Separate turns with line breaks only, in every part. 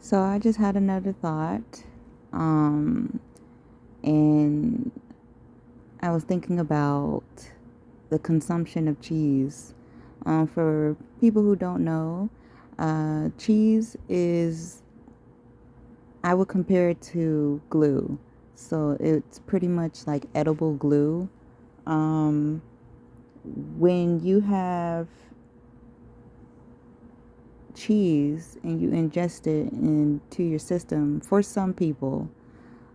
So I just had another thought, and I was thinking about the consumption of cheese. For people who don't know, cheese is, I would compare it to glue. So it's pretty much like edible glue. Um, when you have cheese and you ingest it into your system, for some people,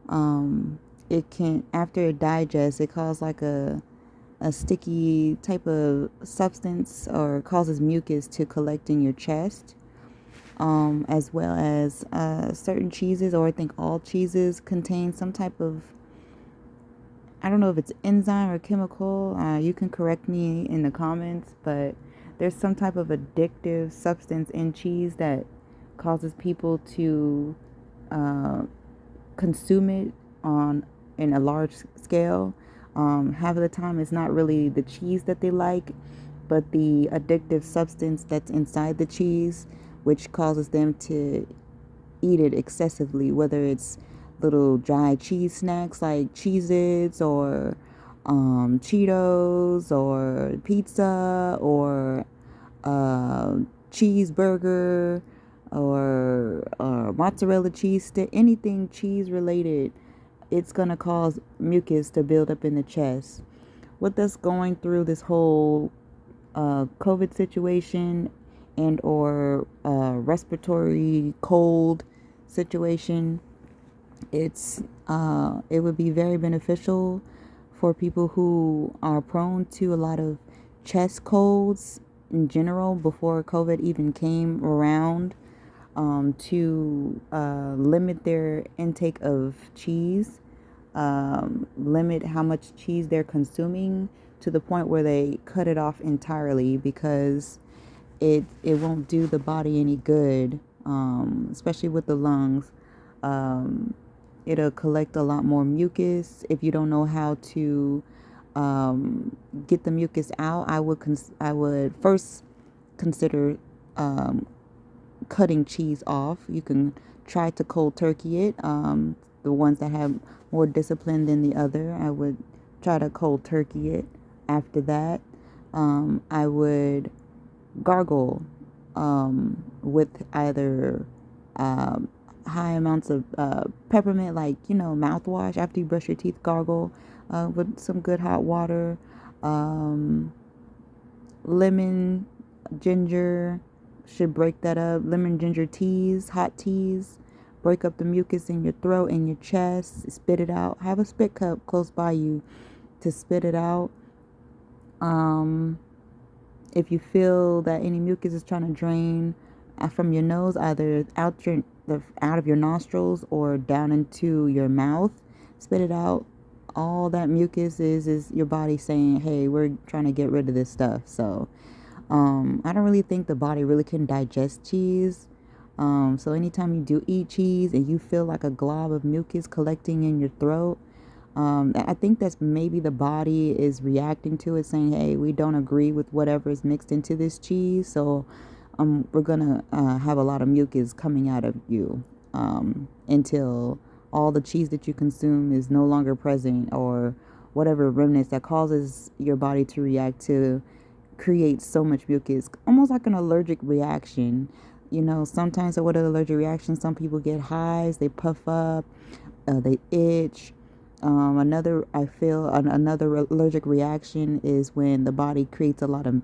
um, it can, after it digests, it causes like a sticky type of substance or causes mucus to collect in your chest, as well as certain cheeses, or I think all cheeses contain some type of, I don't know if it's enzyme or chemical. You can correct me in the comments, but there's some type of addictive substance in cheese that causes people to uh, consume it on in a large scale. Half of the time, it's not really the cheese that they like, but the addictive substance that's inside the cheese, which causes them to eat it excessively, whether it's little dry cheese snacks like Cheez-Its or Cheetos or pizza or uh, cheeseburger or mozzarella cheese stick, anything cheese related, it's going to cause mucus to build up in the chest. With us going through this whole COVID situation and or respiratory cold situation, it would be very beneficial for people who are prone to a lot of chest colds in general before COVID even came around, to limit their intake of cheese, limit how much cheese they're consuming to the point where they cut it off entirely, because it won't do the body any good, especially with the lungs. Um, It'll collect a lot more mucus. If you don't know how to get the mucus out, I would first consider um, cutting cheese off. You can try to cold turkey it. The ones that have more discipline than the other, I would try to cold turkey it. After that, I would gargle with either um, high amounts of peppermint, like, mouthwash. After you brush your teeth, gargle with some good hot water. Um, Lemon, ginger should break that up. Lemon ginger teas, hot teas, break up the mucus in your throat and your chest. Spit it out. Have a spit cup close by you to spit it out. Um, if you feel that any mucus is trying to drain from your nose, either out of your nostrils or down into your mouth, spit it out. All that mucus is your body saying, "Hey, we're trying to get rid of this stuff." So, I don't really think the body really can digest cheese. So anytime you do eat cheese and you feel like a glob of mucus collecting in your throat, I think that's maybe the body is reacting to it, saying, "Hey, we don't agree with whatever is mixed into this cheese, so we're gonna have a lot of mucus coming out of you until all the cheese that you consume is no longer present, or whatever remnants that causes your body to react to create so much mucus, almost like an allergic reaction." Sometimes with an allergic reaction, some people get hives, they puff up, they itch. I feel another allergic reaction is when the body creates a lot of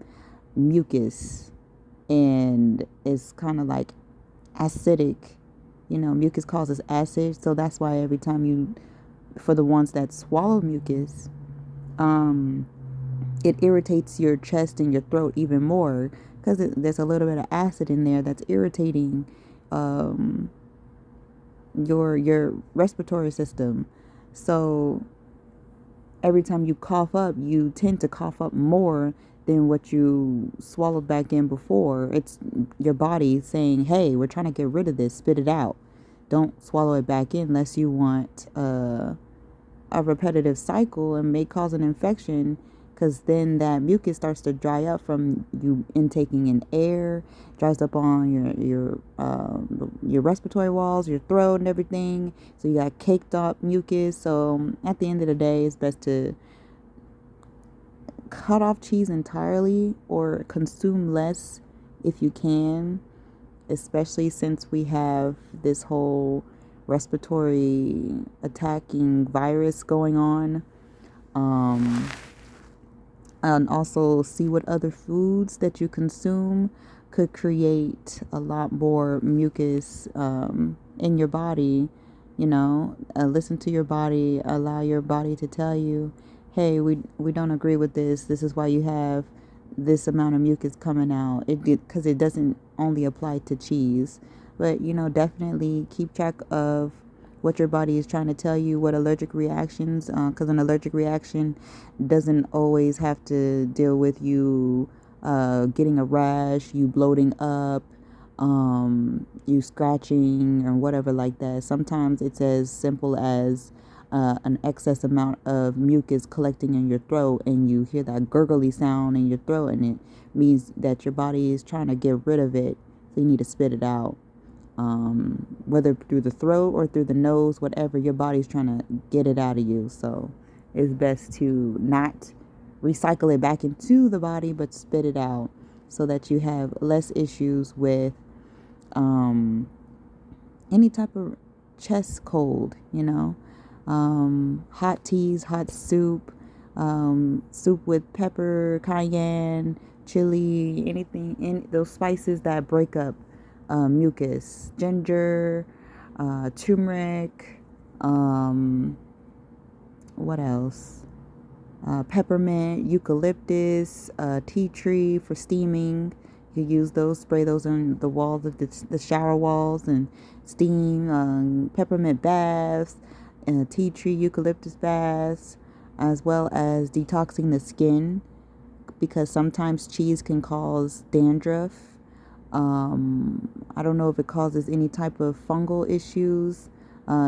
mucus and it's kind of like acidic. Mucus causes acid, so that's why every time for the ones that swallow mucus, um, it irritates your chest and your throat even more, because there's a little bit of acid in there that's irritating um, your respiratory system. So every time you cough up, you tend to cough up more than what you swallowed back in before. It's your body saying, "Hey, we're trying to get rid of this. Spit it out. Don't swallow it back in unless you want a repetitive cycle and may cause an infection because then that mucus starts to dry up from you intaking in air, dries up on your respiratory walls, your throat, and everything. So you got caked up mucus. So at the end of the day, it's best to cut off cheese entirely or consume less if you can, especially since we have this whole respiratory attacking virus going on. And also see what other foods that you consume could create a lot more mucus in your body. Listen to your body, allow your body to tell you, hey, we don't agree with this. This is why you have this amount of mucus coming out. Because it doesn't only apply to cheese, but definitely keep track of what your body is trying to tell you, what allergic reactions, because an allergic reaction doesn't always have to deal with you getting a rash, you bloating up, you scratching or whatever like that. Sometimes it's as simple as an excess amount of mucus collecting in your throat, and you hear that gurgly sound in your throat, and it means that your body is trying to get rid of it, so you need to spit it out. Whether through the throat or through the nose, whatever, your body's trying to get it out of you. So it's best to not recycle it back into the body, but spit it out so that you have less issues with any type of chest cold, hot teas, hot soup, soup with pepper, cayenne, chili, anything, in those spices that break up mucus, ginger, turmeric, what else? Peppermint, eucalyptus, tea tree for steaming. You use those, spray those on the walls of the shower walls and steam. Peppermint baths, tea tree, eucalyptus baths, as well as detoxing the skin, because sometimes cheese can cause dandruff. I don't know if it causes any type of fungal issues,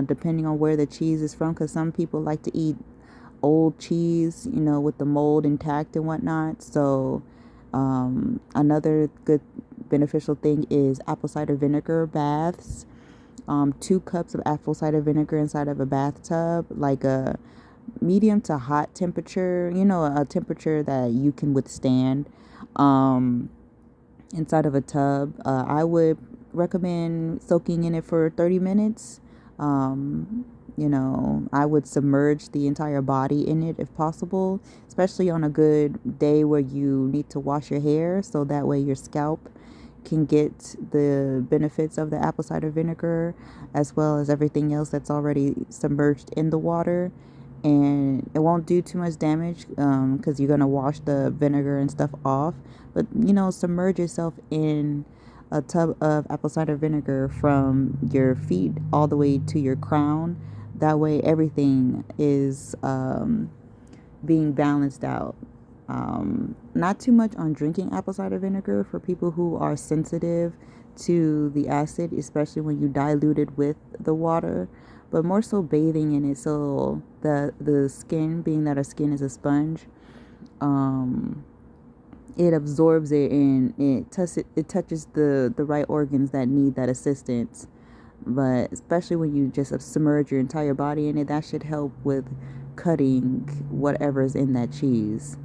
depending on where the cheese is from, because some people like to eat old cheese, with the mold intact and whatnot. So another good beneficial thing is apple cider vinegar baths. 2 cups of apple cider vinegar inside of a bathtub, like a medium to hot temperature, a temperature that you can withstand. Inside of a tub. I would recommend soaking in it for 30 minutes. I would submerge the entire body in it if possible, especially on a good day where you need to wash your hair, so that way your scalp can get the benefits of the apple cider vinegar as well as everything else that's already submerged in the water. And it won't do too much damage because you're going to wash the vinegar and stuff off. But, submerge yourself in a tub of apple cider vinegar from your feet all the way to your crown. That way everything is being balanced out. Not too much on drinking apple cider vinegar for people who are sensitive to the acid, especially when you dilute it with the water, but more so bathing in it. So the skin, being that our skin is a sponge, it absorbs it and it touches the right organs that need that assistance. But especially when you just submerge your entire body in it, that should help with cutting whatever's in that cheese.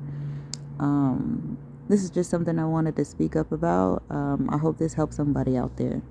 This is just something I wanted to speak up about. I hope this helps somebody out there.